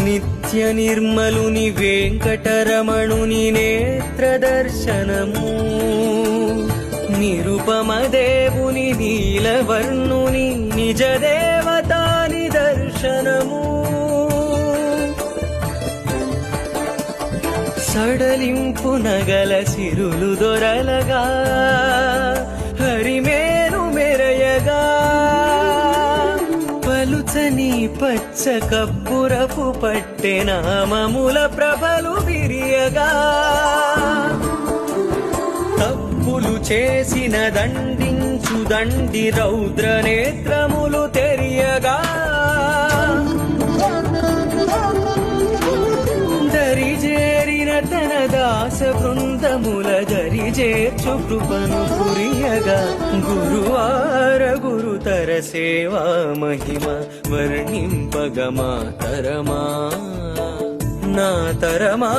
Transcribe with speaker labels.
Speaker 1: నిత్య నిర్మలుని వెంకటరమణుని నేత్రదర్శనము, నిరుపమ దేవుని నీలవర్ణుని నిజ దేవతాని దర్శనము, సడలింపు నగల సిరులు దొరలగా హరిమేను మెరయగా, పలుచని పచ్చ కప్పురపు పట్టె నామముల ప్రభలు విరియగా, తప్పులు చేసిన దండించు దండి రౌద్ర నేత్రములు తెరియగా, దరిజేరిన తన దాస బృందముల దరిజేర్చు కృపను కురియగా, గురువార గురుతర సేవా మహిమ వర్ణింపగమా తరమా నా తరమా.